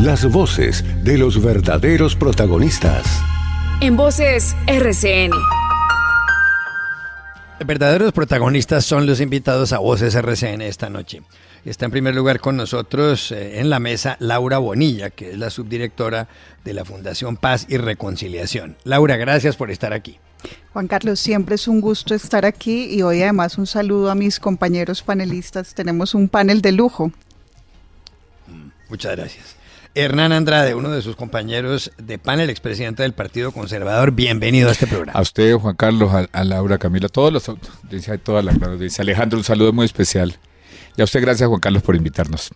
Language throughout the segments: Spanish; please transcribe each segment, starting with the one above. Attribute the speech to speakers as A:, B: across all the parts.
A: Las voces de los verdaderos protagonistas.
B: En Voces RCN.
C: Verdaderos protagonistas son los invitados a Voces RCN esta noche. Está en primer lugar con nosotros en la mesa Laura Bonilla, que es la subdirectora de la Fundación Paz y Reconciliación. Laura, gracias por estar aquí.
D: Juan Carlos, siempre es un gusto estar aquí y hoy además un saludo a mis compañeros panelistas. Tenemos un panel de lujo.
C: Muchas gracias. Hernán Andrade, uno de sus compañeros de panel, expresidente del Partido Conservador, bienvenido a este programa.
E: A usted, Juan Carlos, a Laura, Camila, a todos los dice toda la audiencia. Alejandro, un saludo muy especial. Y a usted, gracias, Juan Carlos, por invitarnos.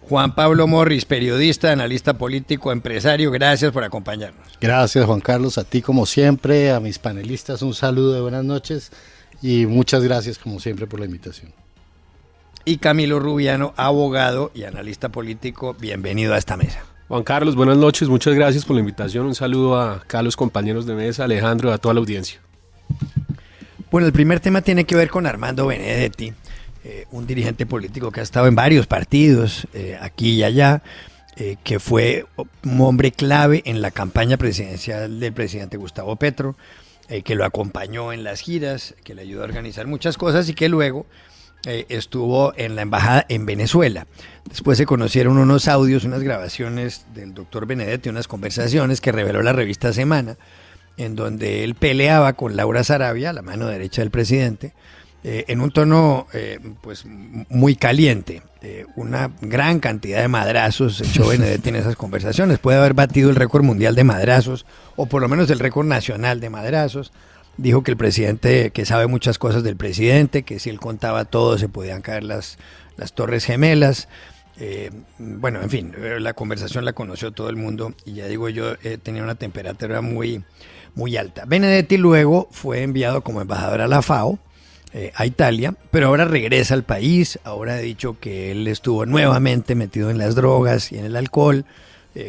C: Juan Pablo Morris, periodista, analista político, empresario, gracias por acompañarnos.
F: Gracias, Juan Carlos, a ti como siempre, a mis panelistas un saludo de buenas noches y muchas gracias como siempre por la invitación.
C: Y Camilo Rubiano, abogado y analista político, bienvenido a esta mesa.
G: Juan Carlos, buenas noches, muchas gracias por la invitación, un saludo a los compañeros de mesa, Alejandro, y a toda la audiencia.
C: Bueno, el primer tema tiene que ver con Armando Benedetti, un dirigente político que ha estado en varios partidos, aquí y allá, que fue un hombre clave en la campaña presidencial del presidente Gustavo Petro, que lo acompañó en las giras, que le ayudó a organizar muchas cosas y que luego estuvo en la embajada en Venezuela. Después se conocieron unos audios, unas grabaciones del doctor Benedetti, unas conversaciones que reveló la revista Semana, en donde él peleaba con Laura Sarabia, la mano derecha del presidente, en un tono pues muy caliente. Una gran cantidad de madrazos echó Benedetti en esas conversaciones. Puede haber batido el récord mundial de madrazos, o por lo menos el récord nacional de madrazos. Dijo que el presidente, que sabe muchas cosas del presidente, que si él contaba todo se podían caer las Torres Gemelas. Bueno, en fin, la conversación la conoció todo el mundo y ya digo yo, tenía una temperatura muy, muy alta. Benedetti luego fue enviado como embajador a la FAO, a Italia, pero ahora regresa al país. Ahora ha dicho que él estuvo nuevamente metido en las drogas y en el alcohol,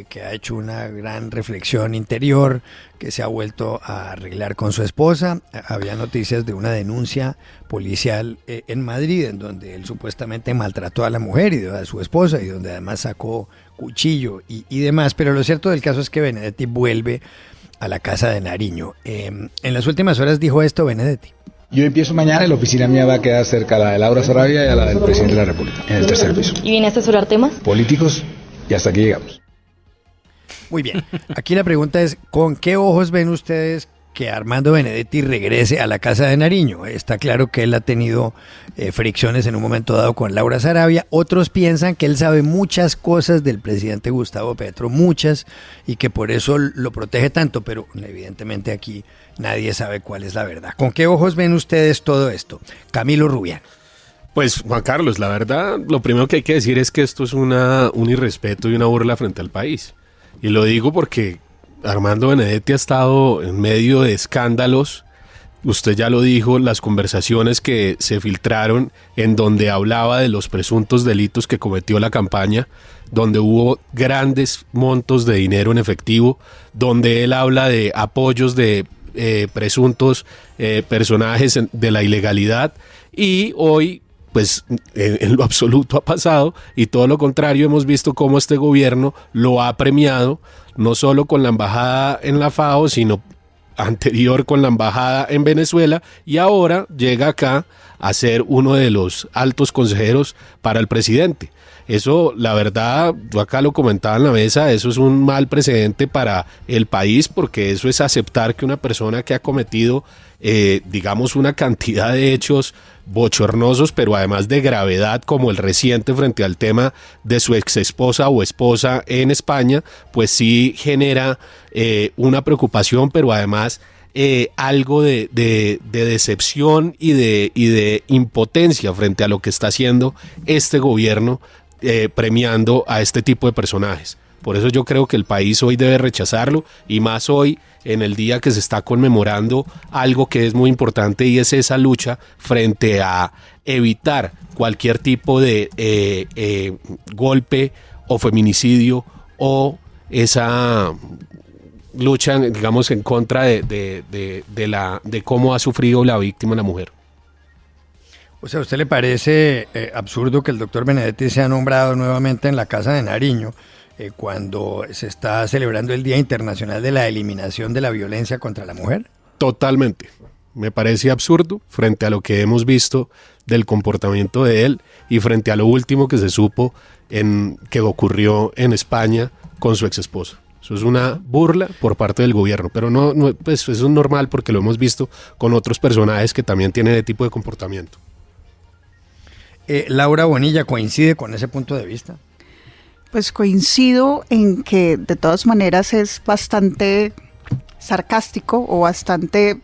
C: que ha hecho una gran reflexión interior, que se ha vuelto a arreglar con su esposa. Había noticias de una denuncia policial en Madrid, en donde él supuestamente maltrató a la mujer y a su esposa, y donde además sacó cuchillo y demás. Pero lo cierto del caso es que Benedetti vuelve a la casa de Nariño. En las últimas horas dijo esto Benedetti.
H: Yo empiezo mañana y la oficina mía va a quedar cerca a la de Laura Sarabia y a la del presidente de la República, en el tercer piso.
I: ¿Y viene a asesorar temas
H: Políticos, y hasta aquí llegamos.
C: Muy bien, aquí la pregunta es, ¿con qué ojos ven ustedes que Armando Benedetti regrese a la casa de Nariño? Está claro que él ha tenido fricciones en un momento dado con Laura Sarabia. Otros piensan que él sabe muchas cosas del presidente Gustavo Petro, muchas, y que por eso lo protege tanto, pero evidentemente aquí nadie sabe cuál es la verdad. ¿Con qué ojos ven ustedes todo esto? Camilo Rubiano.
G: Pues, Juan Carlos, la verdad, lo primero que hay que decir es que esto es un irrespeto y una burla frente al país. Y lo digo porque Armando Benedetti ha estado en medio de escándalos. Usted ya lo dijo, las conversaciones que se filtraron en donde hablaba de los presuntos delitos que cometió la campaña, donde hubo grandes montos de dinero en efectivo, donde él habla de apoyos de presuntos personajes de la ilegalidad, y hoy pues en lo absoluto ha pasado, y todo lo contrario, hemos visto cómo este gobierno lo ha premiado, no solo con la embajada en la FAO, sino anterior con la embajada en Venezuela, y ahora llega acá a ser uno de los altos consejeros para el presidente. Eso, la verdad, yo acá lo comentaba en la mesa, eso es un mal precedente para el país, porque eso es aceptar que una persona que ha cometido, digamos, una cantidad de hechos bochornosos, pero además de gravedad, como el reciente frente al tema de su ex esposa o esposa en España, pues sí genera una preocupación, pero además algo de decepción y de impotencia frente a lo que está haciendo este gobierno, premiando a este tipo de personajes. Por eso yo creo que el país hoy debe rechazarlo, y más hoy en el día que se está conmemorando algo que es muy importante, y es esa lucha frente a evitar cualquier tipo de golpe o feminicidio, o esa lucha, digamos, en contra de cómo ha sufrido la víctima, la mujer.
C: O sea, ¿a usted le parece absurdo que el doctor Benedetti sea nombrado nuevamente en la casa de Nariño? cuando se está celebrando el Día Internacional de la Eliminación de la Violencia contra la Mujer?
G: Totalmente. Me parece absurdo frente a lo que hemos visto del comportamiento de él y frente a lo último que se supo que ocurrió en España con su ex esposa. Eso es una burla por parte del gobierno, pero pues eso es normal porque lo hemos visto con otros personajes que también tienen ese tipo de comportamiento.
C: Laura Bonilla, ¿coincide con ese punto de vista?
D: Pues coincido en que de todas maneras es bastante sarcástico o bastante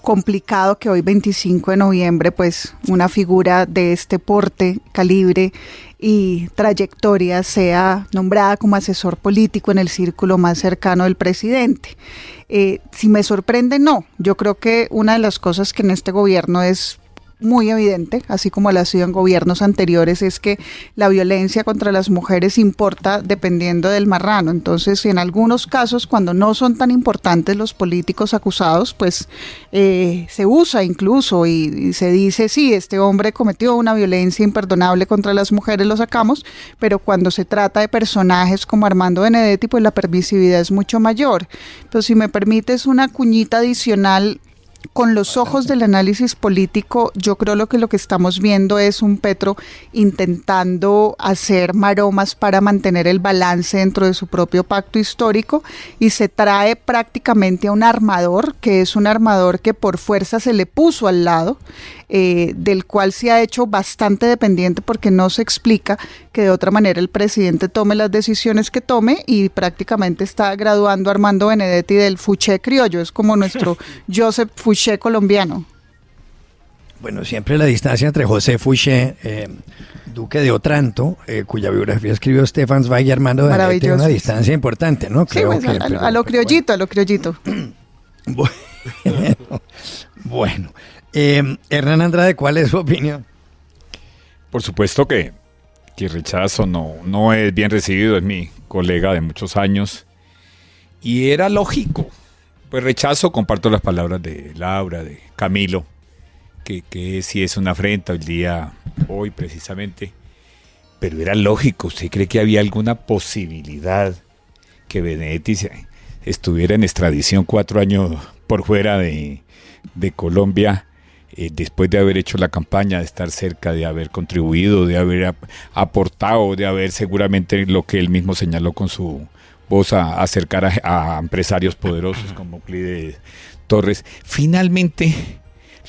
D: complicado que hoy 25 de noviembre pues una figura de este porte, calibre y trayectoria sea nombrada como asesor político en el círculo más cercano del presidente. Si me sorprende, no. Yo creo que una de las cosas que en este gobierno es muy evidente, así como lo ha sido en gobiernos anteriores, es que la violencia contra las mujeres importa dependiendo del marrano. Entonces, en algunos casos, cuando no son tan importantes los políticos acusados, pues se usa incluso y se dice, sí, este hombre cometió una violencia imperdonable contra las mujeres, lo sacamos, pero cuando se trata de personajes como Armando Benedetti, pues la permisividad es mucho mayor. Pero si me permites una cuñita adicional, con los ojos del análisis político, yo creo lo que estamos viendo es un Petro intentando hacer maromas para mantener el balance dentro de su propio pacto histórico, y se trae prácticamente a un armador, que es un armador que por fuerza se le puso al lado, del cual se ha hecho bastante dependiente porque no se explica que de otra manera el presidente tome las decisiones que tome, y prácticamente está graduando a Armando Benedetti del Fouché criollo, es como nuestro Joseph Fouché colombiano.
C: Bueno, siempre la distancia entre José Fouché, duque de Otranto, cuya biografía escribió Stefan Zweig, y Armando Benedetti, una distancia importante, ¿no?
D: Creo sí, pues, a lo criollito, a lo criollito.
C: Bueno. Hernán Andrade, ¿cuál es su opinión?
E: Por supuesto que Rechazo no es bien recibido, es mi colega de muchos años y era lógico. Pues Rechazo, comparto las palabras de Laura, de Camilo, que sí es una afrenta el día hoy precisamente, pero era lógico. ¿Usted cree que había alguna posibilidad que Benedetti estuviera en extradición 4 años por fuera de Colombia? Después de haber hecho la campaña, de estar cerca, de haber contribuido, de haber aportado, de haber seguramente lo que él mismo señaló con su voz a acercar a empresarios poderosos como Euclides Torres. Finalmente,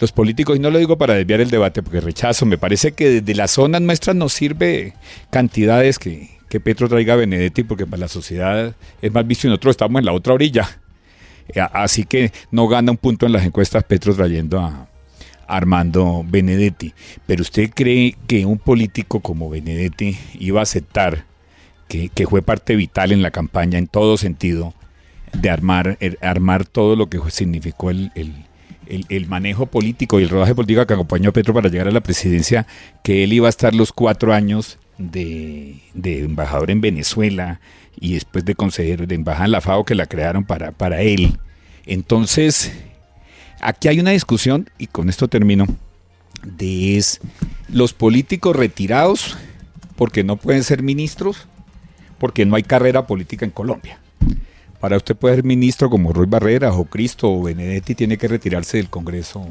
E: los políticos, y no lo digo para desviar el debate, porque Rechazo, me parece que desde las zonas nuestras nos sirve cantidades que Petro traiga a Benedetti, porque para la sociedad es más visto y nosotros estamos en la otra orilla. Así que no gana un punto en las encuestas Petro trayendo a Armando Benedetti. Pero ¿usted cree que un político como Benedetti iba a aceptar que fue parte vital en la campaña en todo sentido de armar todo lo que significó el manejo político y el rodaje político que acompañó a Petro para llegar a la presidencia, que él iba a estar los 4 años de embajador en Venezuela y después de consejero de embajada en la FAO, que la crearon para él? Entonces, aquí hay una discusión, y con esto termino, de los políticos retirados porque no pueden ser ministros, porque no hay carrera política en Colombia. Para usted poder ser ministro como Roy Barreras o Cristo o Benedetti, tiene que retirarse del Congreso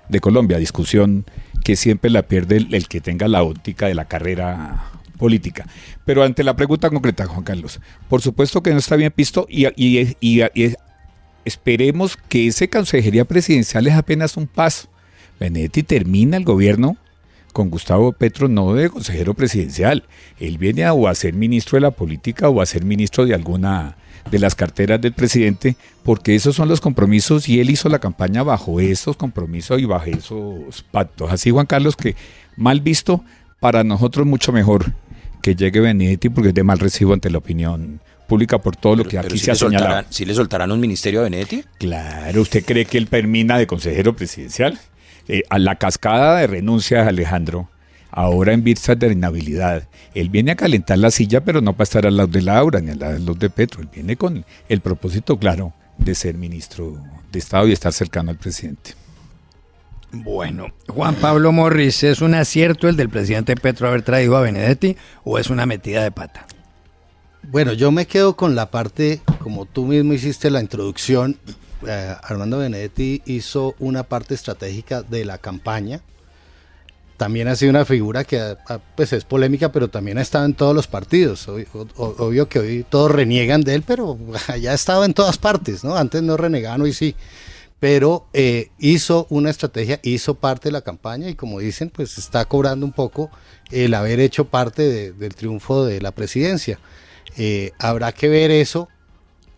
E: de Colombia, discusión que siempre la pierde el que tenga la óptica de la carrera política. Pero ante la pregunta concreta, Juan Carlos, por supuesto que no está bien visto y esperemos que esa consejería presidencial es apenas un paso. Benedetti termina el gobierno con Gustavo Petro no de consejero presidencial. Él viene o a ser ministro de la política o a ser ministro de alguna de las carteras del presidente, porque esos son los compromisos y él hizo la campaña bajo esos compromisos y bajo esos pactos. Así, Juan Carlos, que mal visto, para nosotros mucho mejor que llegue Benedetti, porque es de mal recibo ante la opinión pública por todo lo que aquí se ha señalado.
I: ¿Sí le soltarán un ministerio a Benedetti?
E: Claro, ¿usted cree que él termina de consejero presidencial? A la cascada de renuncias, Alejandro, ahora en vistas de inhabilidad, él viene a calentar la silla, pero no para estar al lado de Laura ni al lado de Petro. Él viene con el propósito claro de ser ministro de Estado y estar cercano al presidente.
C: Bueno, Juan Pablo Morris, ¿es un acierto el del presidente Petro haber traído a Benedetti o es una metida de pata?
F: Bueno, yo me quedo con la parte, como tú mismo hiciste la introducción, Armando Benedetti hizo una parte estratégica de la campaña. También ha sido una figura que pues es polémica, pero también ha estado en todos los partidos. Obvio que hoy todos reniegan de él, pero ya ha estado en todas partes, ¿no? Antes no renegaban, hoy sí. Pero hizo una estrategia, hizo parte de la campaña y como dicen, pues está cobrando un poco el haber hecho parte del triunfo de la presidencia. Habrá que ver eso,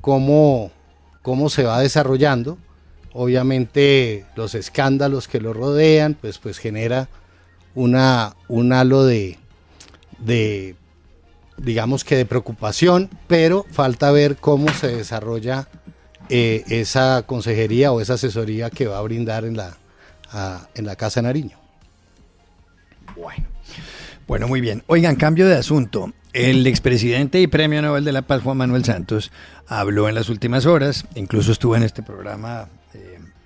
F: cómo se va desarrollando. Obviamente los escándalos que lo rodean, pues genera un halo de digamos que de preocupación, pero falta ver cómo se desarrolla esa consejería o esa asesoría que va a brindar en la Casa de Nariño.
C: Bueno, muy bien. Oigan, cambio de asunto. El expresidente y Premio Nobel de la Paz, Juan Manuel Santos, habló en las últimas horas, incluso estuvo en este programa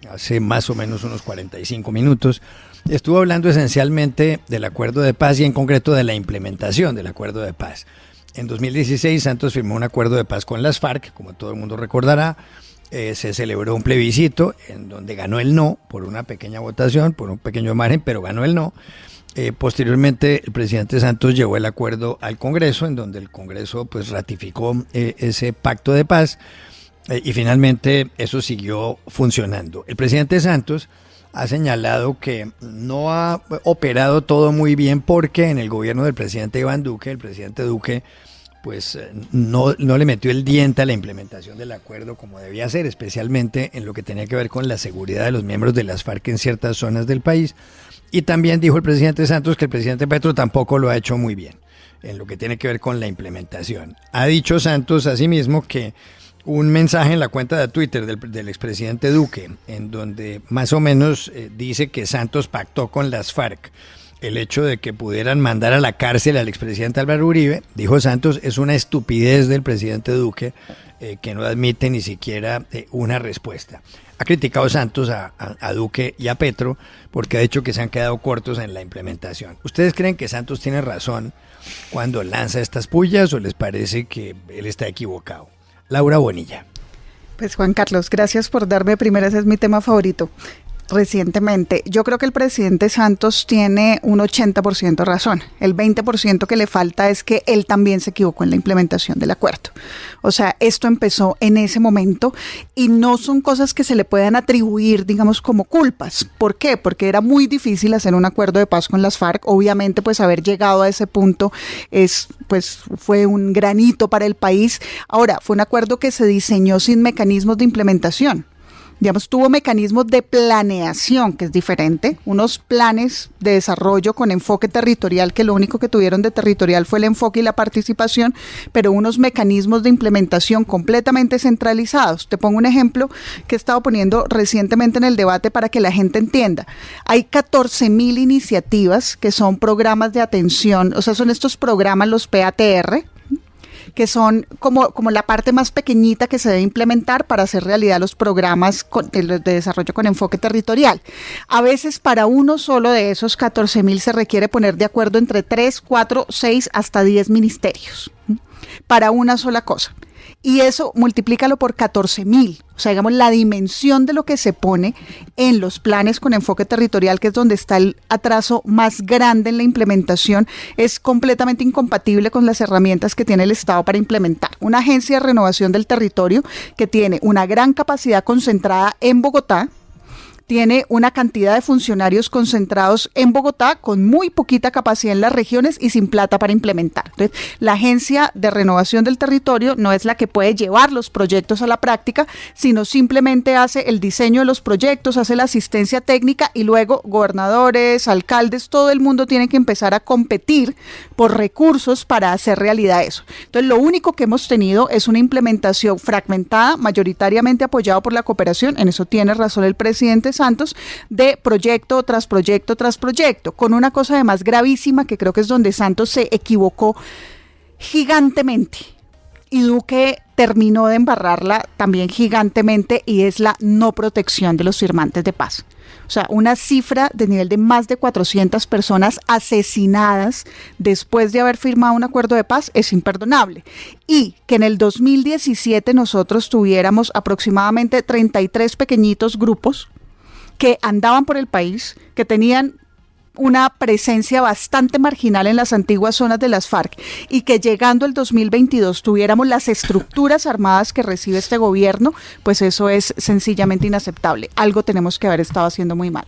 C: hace más o menos unos 45 minutos, estuvo hablando esencialmente del acuerdo de paz y en concreto de la implementación del acuerdo de paz. En 2016 Santos firmó un acuerdo de paz con las FARC, como todo el mundo recordará. Se celebró un plebiscito en donde ganó el no por una pequeña votación, por un pequeño margen, pero ganó el no. Posteriormente el presidente Santos llevó el acuerdo al Congreso, en donde el Congreso pues ratificó ese pacto de paz y finalmente eso siguió funcionando. El presidente Santos ha señalado que no ha operado todo muy bien porque en el gobierno del presidente Iván Duque, el presidente Duque pues no le metió el diente a la implementación del acuerdo como debía ser, especialmente en lo que tenía que ver con la seguridad de los miembros de las FARC en ciertas zonas del país. Y también dijo el presidente Santos que el presidente Petro tampoco lo ha hecho muy bien en lo que tiene que ver con la implementación. Ha dicho Santos asimismo que un mensaje en la cuenta de Twitter del expresidente Duque, en donde más o menos dice que Santos pactó con las FARC el hecho de que pudieran mandar a la cárcel al expresidente Álvaro Uribe, dijo Santos, es una estupidez del presidente Duque que no admite ni siquiera una respuesta. Ha criticado Santos a Duque y a Petro porque ha dicho que se han quedado cortos en la implementación. ¿Ustedes creen que Santos tiene razón cuando lanza estas pullas o les parece que él está equivocado? Laura Bonilla.
D: Pues Juan Carlos, gracias por darme primero, ese es mi tema favorito. Recientemente, yo creo que el presidente Santos tiene un 80% razón. El 20% que le falta es que él también se equivocó en la implementación del acuerdo. O sea, esto empezó en ese momento y no son cosas que se le puedan atribuir, digamos, como culpas. ¿Por qué? Porque era muy difícil hacer un acuerdo de paz con las FARC. Obviamente, pues haber llegado a ese punto fue un gran hito para el país. Ahora, fue un acuerdo que se diseñó sin mecanismos de implementación. Digamos, tuvo mecanismos de planeación, que es diferente, unos planes de desarrollo con enfoque territorial, que lo único que tuvieron de territorial fue el enfoque y la participación, pero unos mecanismos de implementación completamente centralizados. Te pongo un ejemplo que he estado poniendo recientemente en el debate para que la gente entienda. Hay 14.000 iniciativas que son programas de atención, o sea, son estos programas, los PATR, que son como la parte más pequeñita que se debe implementar para hacer realidad los programas de desarrollo con enfoque territorial. A veces para uno solo de esos 14.000 se requiere poner de acuerdo entre 3, 4, 6 hasta 10 ministerios para una sola cosa. Y eso multiplícalo por 14.000, o sea, digamos, la dimensión de lo que se pone en los planes con enfoque territorial, que es donde está el atraso más grande en la implementación, es completamente incompatible con las herramientas que tiene el Estado para implementar. Una agencia de renovación del territorio que tiene una gran capacidad concentrada en Bogotá, tiene una cantidad de funcionarios concentrados en Bogotá con muy poquita capacidad en las regiones y sin plata para implementar. Entonces, la Agencia de Renovación del Territorio no es la que puede llevar los proyectos a la práctica, sino simplemente hace el diseño de los proyectos, hace la asistencia técnica y luego gobernadores, alcaldes, todo el mundo tiene que empezar a competir por recursos para hacer realidad eso. Entonces, lo único que hemos tenido es una implementación fragmentada, mayoritariamente apoyado por la cooperación, en eso tiene razón el presidente Santos, de proyecto tras proyecto tras proyecto, con una cosa además gravísima que creo que es donde Santos se equivocó gigantemente. Y Duque terminó de embarrarla también gigantemente, y es la no protección de los firmantes de paz. O sea, una cifra de nivel de más de 400 personas asesinadas después de haber firmado un acuerdo de paz es imperdonable. Y que en el 2017 nosotros tuviéramos aproximadamente 33 pequeñitos grupos que andaban por el país, que tenían una presencia bastante marginal en las antiguas zonas de las FARC, y que llegando el 2022 tuviéramos las estructuras armadas que recibe este gobierno, pues eso es sencillamente inaceptable. Algo tenemos que haber estado haciendo muy mal.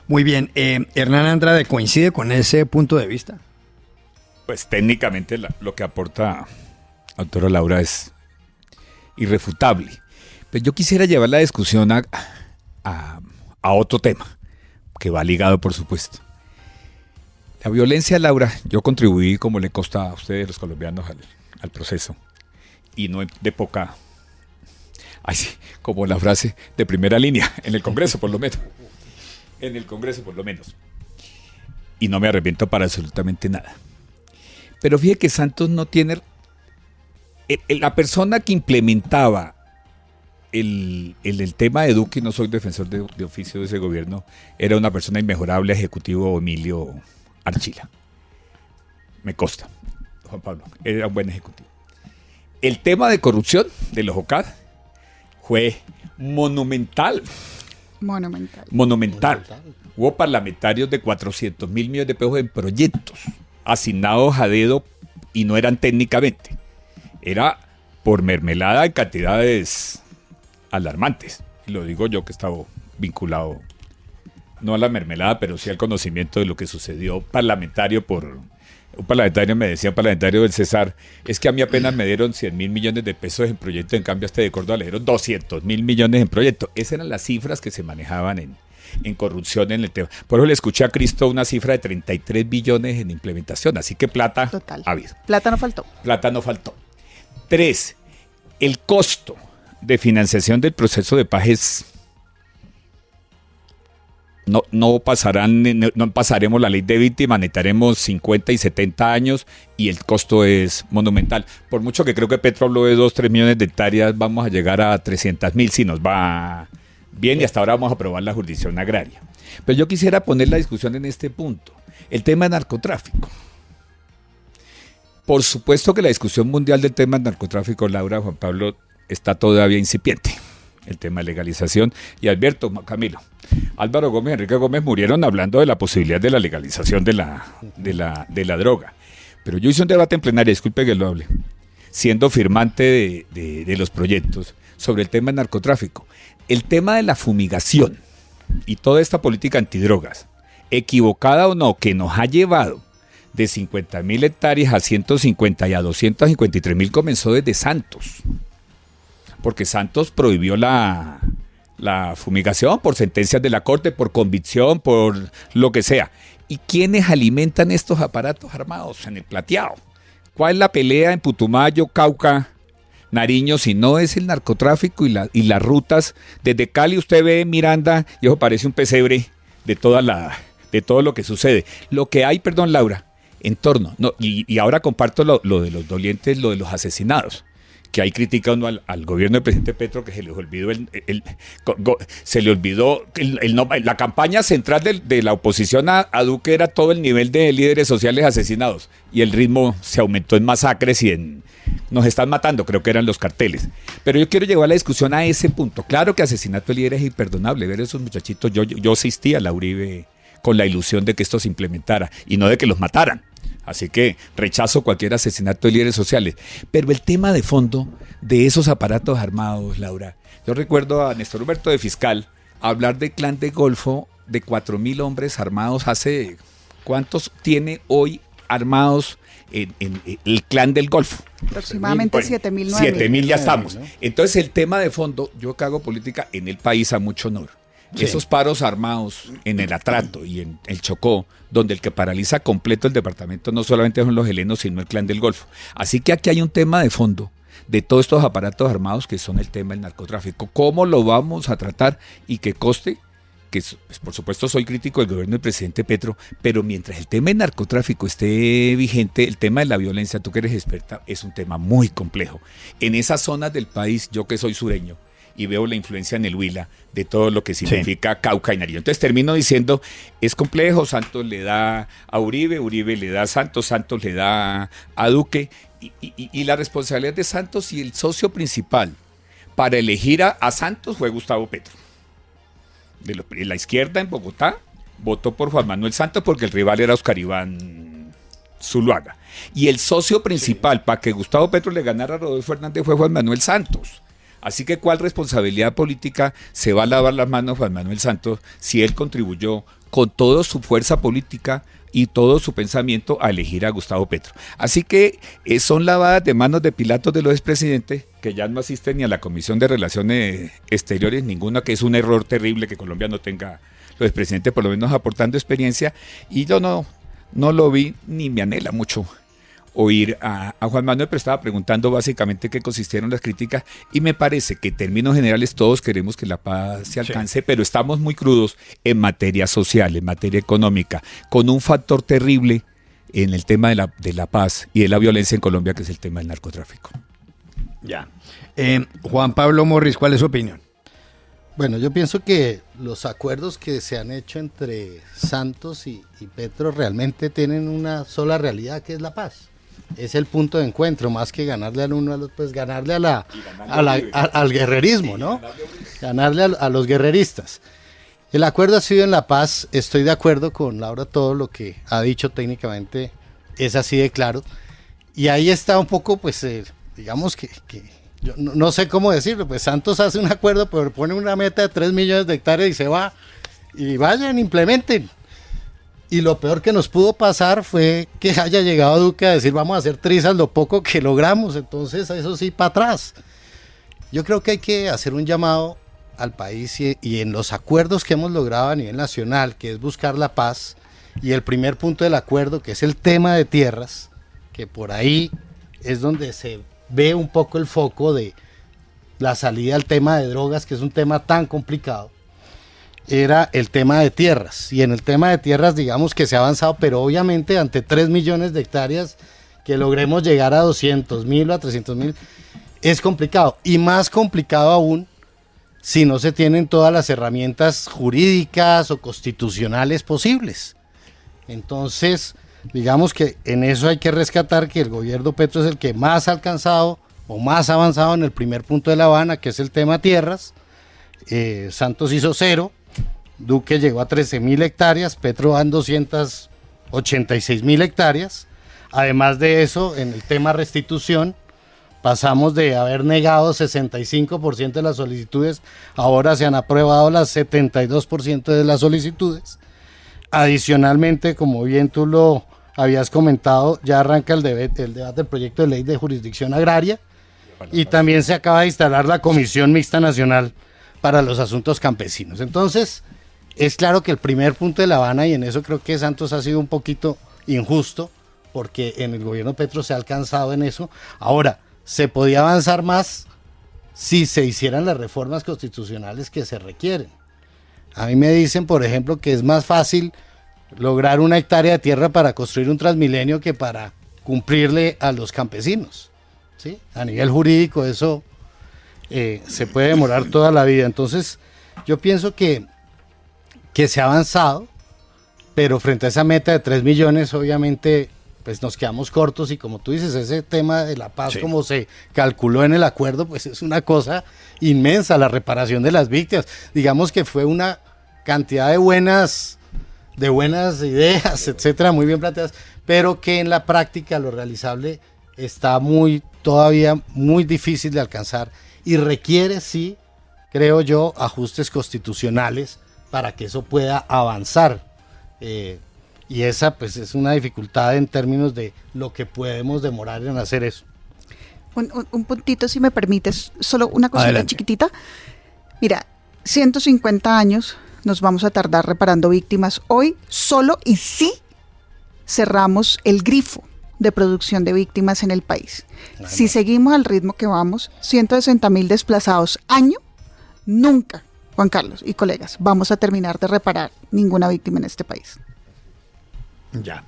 C: Muy bien. Hernán Andrade, ¿coincide con ese punto de vista?
E: Pues técnicamente lo que aporta autora Laura es irrefutable. Pero yo quisiera llevar la discusión a otro tema, que va ligado, por supuesto. La violencia, Laura, yo contribuí, como le consta a ustedes, los colombianos, al proceso. Y no de poca, así como la frase de primera línea, en el Congreso por lo menos. En el Congreso por lo menos. Y no me arrepiento para absolutamente nada. Pero fíjate que Santos no tiene... La persona que implementaba el tema de Duque, y no soy defensor de oficio de ese gobierno, era una persona inmejorable, ejecutivo Emilio Archila. Me consta, Juan Pablo, era un buen ejecutivo. El tema de corrupción de los OCAD fue monumental. Hubo parlamentarios de 400.000 millones de pesos en proyectos asignados a dedo, y no eran técnicamente. Era por mermelada en cantidades alarmantes. Lo digo yo, que estaba vinculado no a la mermelada, pero sí al conocimiento de lo que sucedió parlamentario. Un parlamentario me decía, un parlamentario del Cesar, es que a mí apenas me dieron 100.000 millones de pesos en proyecto, en cambio a este de Córdoba le dieron 200.000 millones en proyecto. Esas eran las cifras que se manejaban en corrupción en el tema. Por eso le escuché a Cristo una cifra de 33 billones en implementación, así que plata ha habido.
D: Plata no faltó.
E: 3, el costo de financiación del proceso de paz no pasaremos la ley de víctima, necesitaremos 50 y 70 años, y el costo es monumental. Por mucho que creo que Petro habló de 2-3 millones de hectáreas, vamos a llegar a 300.000 si nos va bien, y hasta ahora vamos a aprobar la jurisdicción agraria. Pero yo quisiera poner la discusión en este punto, el tema de narcotráfico. Por supuesto que la discusión mundial del tema de narcotráfico, Laura, Juan Pablo, está todavía incipiente. El tema de legalización. Y advierto, Camilo, Álvaro Gómez y Enrique Gómez murieron hablando de la posibilidad de la legalización de la droga. Pero yo hice un debate en plenaria, disculpe que lo hable, siendo firmante de los proyectos sobre el tema del narcotráfico. El tema de la fumigación y toda esta política antidrogas, equivocada o no, que nos ha llevado de 50.000 hectáreas a 150 y a 253.000, comenzó desde Santos. Porque Santos prohibió la fumigación por sentencias de la Corte, por convicción, por lo que sea. ¿Y quiénes alimentan estos aparatos armados en el Plateado? ¿Cuál es la pelea en Putumayo, Cauca, Nariño, si no es el narcotráfico y las rutas? Desde Cali usted ve Miranda y eso parece un pesebre de todo lo que sucede. Lo que hay, perdón, Laura, en torno, y ahora comparto lo de los dolientes, lo de los asesinados, que ahí critica uno al gobierno del presidente Petro, que se les olvidó la campaña central de la oposición a Duque era todo el nivel de líderes sociales asesinados, y el ritmo se aumentó en masacres y nos están matando, creo que eran los carteles. Pero yo quiero llevar la discusión a ese punto. Claro que asesinato de líderes es imperdonable, ver esos muchachitos, yo asistí a la Uribe con la ilusión de que esto se implementara y no de que los mataran. Así que rechazo cualquier asesinato de líderes sociales. Pero el tema de fondo de esos aparatos armados, Laura, yo recuerdo a Néstor Humberto de fiscal hablar del clan del Golfo, de 4.000 hombres armados. Hace ¿cuántos tiene hoy armados en el clan del Golfo?
D: Aproximadamente 7.000, 9.000.
E: 7.000 ya estamos. Entonces el tema de fondo, yo que hago política en el país a mucho honor. Sí. Esos paros armados en el Atrato y en el Chocó, donde el que paraliza completo el departamento no solamente son los helenos, sino el clan del Golfo. Así que aquí hay un tema de fondo de todos estos aparatos armados que son el tema del narcotráfico. ¿Cómo lo vamos a tratar? Y que conste que pues, por supuesto soy crítico del gobierno del presidente Petro, pero mientras el tema del narcotráfico esté vigente, el tema de la violencia, tú que eres experta, es un tema muy complejo. En esas zonas del país, yo que soy sureño, y veo la influencia en el Huila de todo lo que significa Cauca y Nariño. Entonces termino diciendo, es complejo, Santos le da a Uribe, Uribe le da a Santos, Santos le da a Duque, y la responsabilidad de Santos y el socio principal para elegir a Santos fue Gustavo Petro. De la izquierda en Bogotá votó por Juan Manuel Santos porque el rival era Oscar Iván Zuluaga. Y el socio principal para que Gustavo Petro le ganara a Rodolfo Hernández fue Juan Manuel Santos. Así que ¿cuál responsabilidad política se va a lavar las manos Juan Manuel Santos si él contribuyó con toda su fuerza política y todo su pensamiento a elegir a Gustavo Petro? Así que son lavadas de manos de Pilatos de los expresidentes que ya no asisten ni a la Comisión de Relaciones Exteriores, ninguna, que es un error terrible que Colombia no tenga los expresidentes por lo menos aportando experiencia, y yo no lo vi ni me anhela mucho oír a Juan Manuel, pero estaba preguntando básicamente qué consistieron las críticas, y me parece que en términos generales todos queremos que la paz se alcance, pero estamos muy crudos en materia social, en materia económica, con un factor terrible en el tema de la paz y de la violencia en Colombia, que es el tema del narcotráfico.
C: Ya. Juan Pablo Morris, ¿cuál es su opinión?
F: Bueno, yo pienso que los acuerdos que se han hecho entre Santos y Petro realmente tienen una sola realidad, que es la paz. Es el punto de encuentro, más que ganarle al uno, pues ganarle al guerrerismo, ¿no? Ganarle a los guerreristas. El acuerdo ha sido en la paz. Estoy de acuerdo con Laura, todo lo que ha dicho técnicamente es así de claro. Y ahí está un poco, pues, digamos que yo no sé cómo decirlo, pues Santos hace un acuerdo, pero pone una meta de 3 millones de hectáreas y se va. Y vayan, implementen. Y lo peor que nos pudo pasar fue que haya llegado Duque a decir vamos a hacer trizas lo poco que logramos, entonces eso sí para atrás. Yo creo que hay que hacer un llamado al país y en los acuerdos que hemos logrado a nivel nacional, que es buscar la paz, y el primer punto del acuerdo, que es el tema de tierras, que por ahí es donde se ve un poco el foco de la salida al tema de drogas, que es un tema tan complicado, era el tema de tierras. Y en el tema de tierras digamos que se ha avanzado, pero obviamente ante 3 millones de hectáreas que logremos llegar a 200.000 o a 300.000 es complicado, y más complicado aún si no se tienen todas las herramientas jurídicas o constitucionales posibles. Entonces digamos que en eso hay que rescatar que el gobierno Petro es el que más ha alcanzado o más ha avanzado en el primer punto de La Habana, que es el tema tierras. Santos hizo 0, Duque llegó a 13.000 hectáreas, Petro va en 286.000 hectáreas. Además de eso, en el tema restitución, pasamos de haber negado 65% de las solicitudes, ahora se han aprobado las 72% de las solicitudes. Adicionalmente, como bien tú lo habías comentado, ya arranca el debate del proyecto de ley de jurisdicción agraria, y también se acaba de instalar la Comisión Mixta Nacional para los Asuntos Campesinos. Entonces, es claro que el primer punto de La Habana, y en eso creo que Santos ha sido un poquito injusto, porque en el gobierno Petro se ha alcanzado en eso. Ahora, se podía avanzar más si se hicieran las reformas constitucionales que se requieren. A mí me dicen, por ejemplo, que es más fácil lograr una hectárea de tierra para construir un Transmilenio que para cumplirle a los campesinos, ¿sí? A nivel jurídico eso se puede demorar toda la vida. Entonces yo pienso que se ha avanzado, pero frente a esa meta de 3 millones obviamente pues nos quedamos cortos, y como tú dices, ese tema de la paz, sí, como se calculó en el acuerdo, pues es una cosa inmensa, la reparación de las víctimas. Digamos que fue una cantidad de buenas ideas, etcétera, muy bien planteadas, pero que en la práctica lo realizable está todavía muy difícil de alcanzar, y requiere, sí, creo yo, ajustes constitucionales para que eso pueda avanzar. Y esa pues es una dificultad en términos de lo que podemos demorar en hacer eso.
D: Un puntito, si me permites, solo una cosita. Adelante. Chiquitita. Mira, 150 años nos vamos a tardar reparando víctimas. Hoy solo y sí cerramos el grifo de producción de víctimas en el país. Si seguimos al ritmo que vamos, 160.000 desplazados año, nunca Juan Carlos y colegas, vamos a terminar de reparar ninguna víctima en este país.
C: Ya.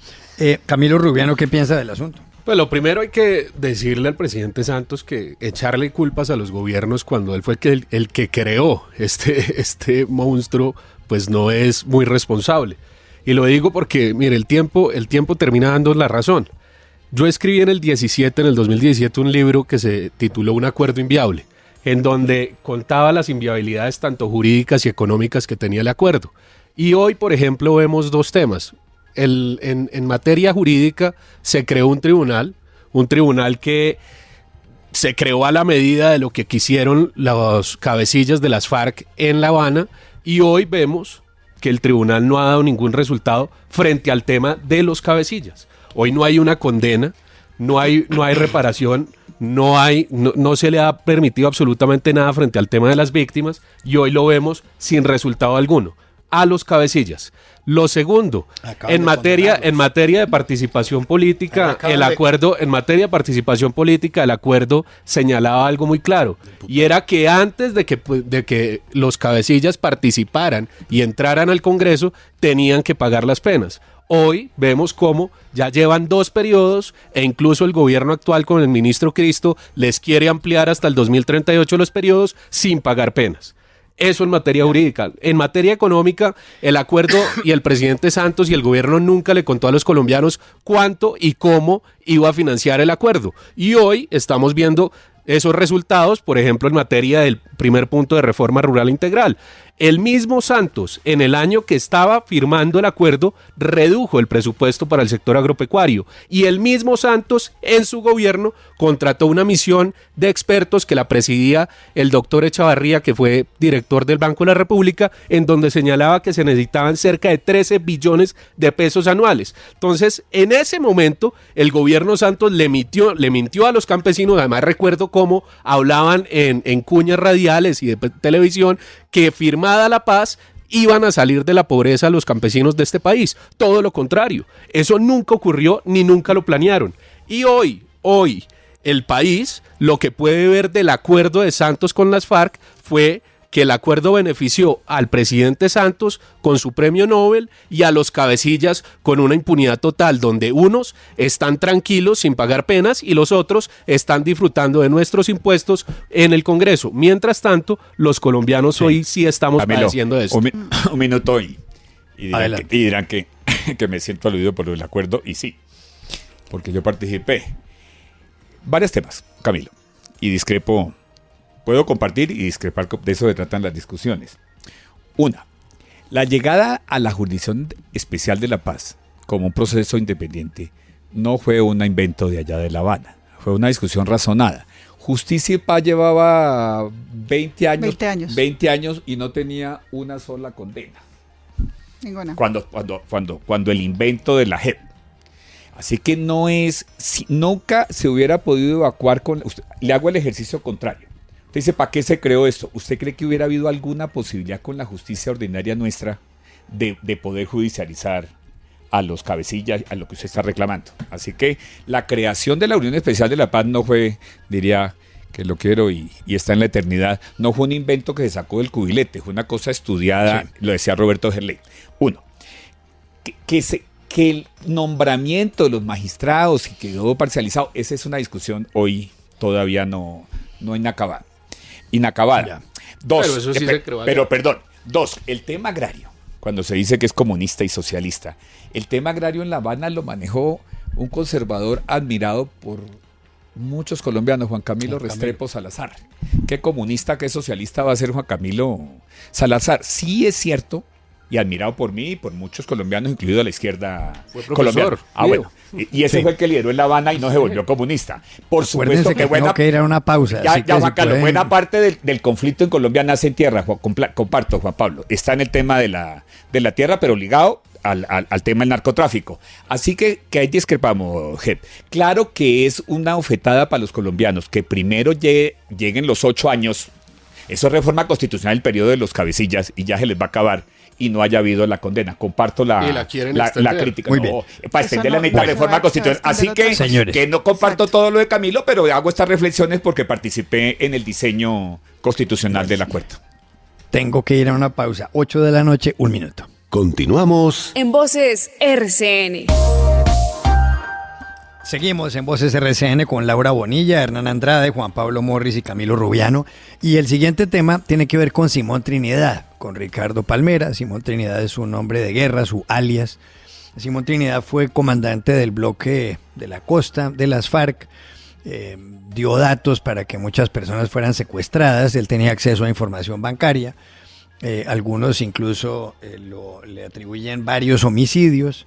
C: Camilo Rubiano, ¿qué piensa del asunto?
G: Pues lo primero hay que decirle al presidente Santos que echarle culpas a los gobiernos cuando él fue el que creó este monstruo, pues no es muy responsable. Y lo digo porque, mire, el tiempo termina dando la razón. Yo escribí en el 2017, un libro que se tituló Un acuerdo inviable, en donde contaba las inviabilidades tanto jurídicas y económicas que tenía el acuerdo. Y hoy, por ejemplo, vemos dos temas. En materia jurídica se creó un tribunal que se creó a la medida de lo que quisieron los cabecillas de las FARC en La Habana, y hoy vemos que el tribunal no ha dado ningún resultado frente al tema de los cabecillas. Hoy no hay una condena, no hay reparación, no se le ha permitido absolutamente nada frente al tema de las víctimas, y hoy lo vemos sin resultado alguno a los cabecillas. Lo segundo, en materia de participación política, el acuerdo señalaba algo muy claro, y era que antes de que los cabecillas participaran y entraran al Congreso, tenían que pagar las penas. Hoy vemos cómo ya llevan 2 periodos e incluso el gobierno actual con el ministro Cristo les quiere ampliar hasta el 2038 los periodos sin pagar penas. Eso en materia jurídica. En materia económica, el acuerdo y el presidente Santos y el gobierno nunca le contó a los colombianos cuánto y cómo iba a financiar el acuerdo. Y hoy estamos viendo esos resultados, por ejemplo, en materia del primer punto de reforma rural integral. El mismo Santos, en el año que estaba firmando el acuerdo, redujo el presupuesto para el sector agropecuario. Y el mismo Santos, en su gobierno, contrató una misión de expertos que la presidía el doctor Echavarría, que fue director del Banco de la República, en donde señalaba que se necesitaban cerca de 13 billones de pesos anuales. Entonces, en ese momento, el gobierno Santos le mintió a los campesinos. Además, recuerdo cómo hablaban en cuñas radiales y de televisión que firmada la paz iban a salir de la pobreza los campesinos de este país. Todo lo contrario, eso nunca ocurrió ni nunca lo planearon. Y hoy, el país lo que puede ver del acuerdo de Santos con las FARC fue que el acuerdo benefició al presidente Santos con su premio Nobel y a los cabecillas con una impunidad total, donde unos están tranquilos sin pagar penas y los otros están disfrutando de nuestros impuestos en el Congreso. Mientras tanto, los colombianos hoy sí estamos padeciendo esto.
E: Un minuto y dirán que me siento aludido por el acuerdo, y sí, porque yo participé. Varios temas, Camilo, y discrepo. Puedo compartir y discrepar, de eso se tratan las discusiones. Una, la llegada a la Jurisdicción Especial de la Paz como un proceso independiente no fue un invento de allá de La Habana, fue una discusión razonada. Justicia y Paz llevaba 20 años y no tenía una sola condena.
D: Ninguna.
E: Cuando el invento de la JEP. Así que nunca se hubiera podido evacuar le hago el ejercicio contrario. Usted dice, ¿para qué se creó esto? ¿Usted cree que hubiera habido alguna posibilidad con la justicia ordinaria nuestra de poder judicializar a los cabecillas, a lo que usted está reclamando? Así que la creación de la Unión Especial de la Paz no fue, diría que lo quiero y está en la eternidad, no fue un invento que se sacó del cubilete, fue una cosa estudiada, sí. Lo decía Roberto Gerley. Uno, que el nombramiento de los magistrados y quedó parcializado, esa es una discusión hoy todavía no inacabada.
G: Ya.
E: Dos,
G: pero eso sí se creó allá.
E: Pero perdón, el tema agrario, cuando se dice que es comunista y socialista, el tema agrario en La Habana lo manejó un conservador admirado por muchos colombianos, Juan Camilo Restrepo Salazar. ¿Qué comunista, qué socialista va a ser Juan Camilo Salazar? Sí es cierto, y admirado por mí y por muchos colombianos, incluido la izquierda colombiana. Bueno. Y ese fue el que lideró en La Habana y no se volvió comunista. Por supuesto que
C: tengo que ir a una pausa.
E: Ya, Juan Carlos, buena parte del conflicto en Colombia nace en tierra. Comparto, Juan Pablo. Está en el tema de la tierra, pero ligado al tema del narcotráfico. Así que ahí discrepamos, Jep. Claro que es una ofetada para los colombianos que primero lleguen los 8 años. Eso es reforma constitucional del periodo de los cabecillas y ya se les va a acabar. Y no haya habido la condena. Comparto la crítica.
C: Muy bien.
E: Para extender la mitad de reforma constitucional. Así que no comparto todo lo de Camilo, pero hago estas reflexiones porque participé en el diseño constitucional del acuerdo.
C: tengo que ir a una pausa. 8 de la noche, 1 minuto.
A: Continuamos.
B: En Voces RCN.
C: Seguimos en Voces RCN con Laura Bonilla, Hernán Andrade, Juan Pablo Morris y Camilo Rubiano. Y el siguiente tema tiene que ver con Simón Trinidad, con Ricardo Palmera. Simón Trinidad es su nombre de guerra, su alias. Simón Trinidad fue comandante del bloque de la costa de las FARC. Dio datos para que muchas personas fueran secuestradas. Él tenía acceso a información bancaria. Algunos incluso le atribuyen varios homicidios.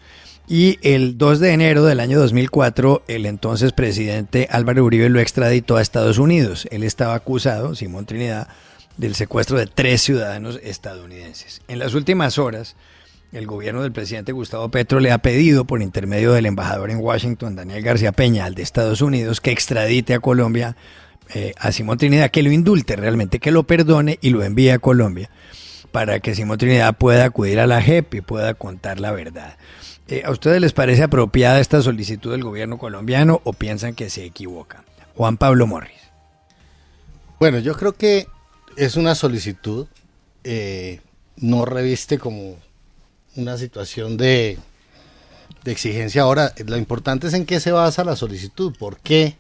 C: Y el 2 de enero del año 2004, el entonces presidente Álvaro Uribe lo extraditó a Estados Unidos. Él estaba acusado, Simón Trinidad, del secuestro de 3 ciudadanos estadounidenses. En las últimas horas, el gobierno del presidente Gustavo Petro le ha pedido, por intermedio del embajador en Washington, Daniel García Peña, al de Estados Unidos, que extradite a Colombia a Simón Trinidad, que lo indulte realmente, que lo perdone y lo envíe a Colombia, para que Simón Trinidad pueda acudir a la JEP y pueda contar la verdad. ¿A ustedes les parece apropiada esta solicitud del gobierno colombiano o piensan que se equivoca? Juan Pablo Morris.
F: Bueno, yo creo que es una solicitud, no reviste como una situación de exigencia. Ahora, lo importante es en qué se basa la solicitud, por qué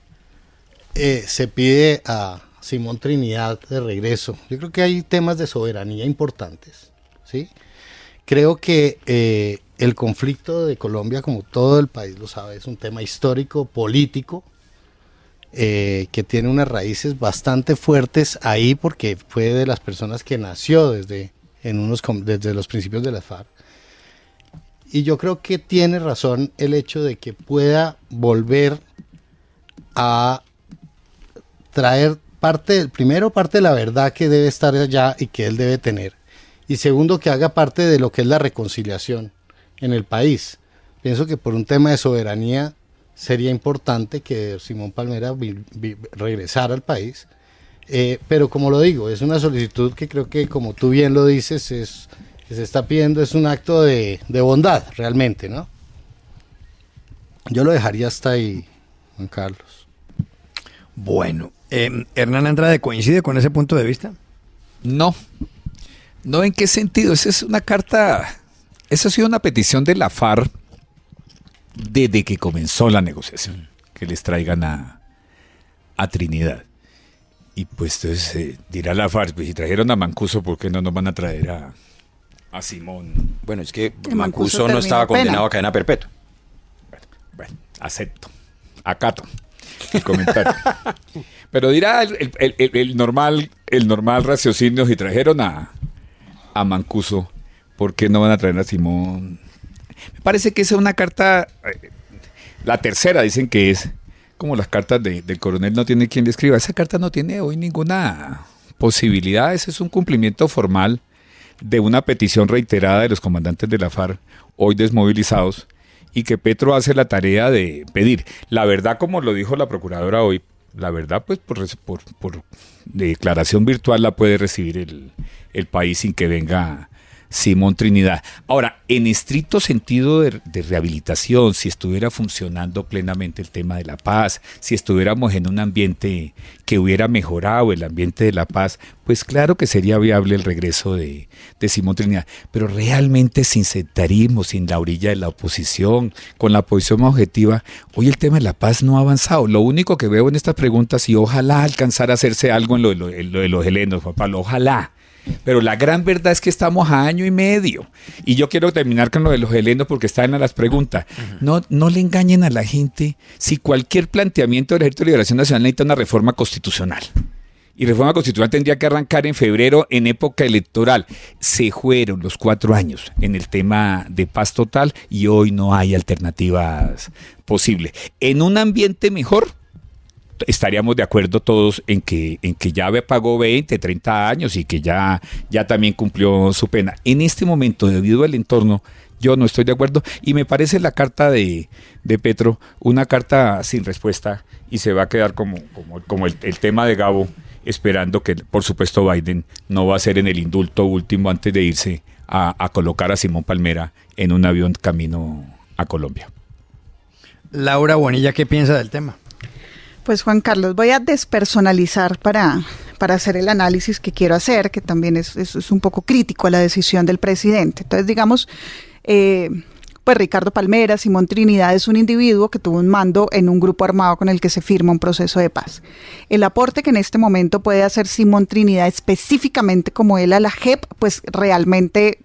F: se pide a Simón Trinidad de regreso. Yo creo que hay temas de soberanía importantes, ¿sí? Creo que el conflicto de Colombia, como todo el país lo sabe, es un tema histórico, político, que tiene unas raíces bastante fuertes ahí, porque fue de las personas que nació desde los principios de la FARC. Y yo creo que tiene razón el hecho de que pueda volver a traer parte de la verdad que debe estar allá y que él debe tener. Y segundo, que haga parte de lo que es la reconciliación en el país. Pienso que por un tema de soberanía sería importante que Simón Palmera regresara al país. Pero como lo digo, es una solicitud que creo que, como tú bien lo dices, que se está pidiendo, es un acto de bondad realmente, ¿no? Yo lo dejaría hasta ahí, Juan Carlos.
C: Bueno, Hernán Andrade, ¿coincide con ese punto de vista?
E: No. No, ¿en qué sentido? Esa es una carta, esa ha sido una petición de la FARC desde que comenzó la negociación, que les traigan a Trinidad. Y pues entonces dirá la FARC, pues si trajeron a Mancuso, ¿por qué no nos van a traer a Simón?
I: Bueno, es que
D: Mancuso
I: Mancuso no
D: terminó
I: estaba
D: pena.
I: condenado a cadena perpetua.
E: Bueno, acepto, acato el comentario. Pero dirá el normal raciocinio, si trajeron a Mancuso, ¿por qué no van a traer a Simón? Me parece que esa es una carta, la tercera dicen que es, como las cartas del coronel no tiene quien le escriba. Esa carta no tiene hoy ninguna posibilidad, ese es un cumplimiento formal de una petición reiterada de los comandantes de la FARC, hoy desmovilizados, y que Petro hace la tarea de pedir. La verdad, como lo dijo la procuradora hoy, la verdad, pues por declaración virtual la puede recibir el país sin que venga Simón Trinidad. Ahora, en estricto sentido de rehabilitación, si estuviera funcionando plenamente el tema de la paz, si estuviéramos en un ambiente que hubiera mejorado el ambiente de la paz, pues claro que sería viable el regreso de Simón Trinidad. Pero realmente sin sectarismo, sin la orilla de la oposición, con la posición más objetiva, hoy el tema de la paz no ha avanzado. Lo único que veo en estas preguntas, y ojalá alcanzara a hacerse algo en lo de los helenos, Juan Pablo, ojalá. Pero la gran verdad es que estamos a 1 año y medio. Y yo quiero terminar con lo de los helenos porque están en las preguntas. No le engañen a la gente. Si cualquier planteamiento del Ejército de Liberación Nacional necesita una reforma constitucional. Y reforma constitucional tendría que arrancar en febrero en época electoral. Se fueron los 4 años en el tema de paz total y hoy no hay alternativas posibles. En un ambiente mejor, estaríamos de acuerdo todos en que ya pagó 20, 30 años y que ya también cumplió su pena. En este momento, debido al entorno, yo no estoy de acuerdo y me parece la carta de Petro una carta sin respuesta y se va a quedar como el tema de Gabo, esperando que, por supuesto, Biden no va a ser en el indulto último antes de irse a colocar a Simón Palmera en un avión camino a Colombia.
C: Laura Bonilla, ¿qué piensa del tema?
D: Pues Juan Carlos, voy a despersonalizar para hacer el análisis que quiero hacer, que también es un poco crítico a la decisión del presidente. Entonces, digamos, pues Ricardo Palmera, Simón Trinidad es un individuo que tuvo un mando en un grupo armado con el que se firma un proceso de paz. El aporte que en este momento puede hacer Simón Trinidad específicamente como él a la JEP, pues realmente,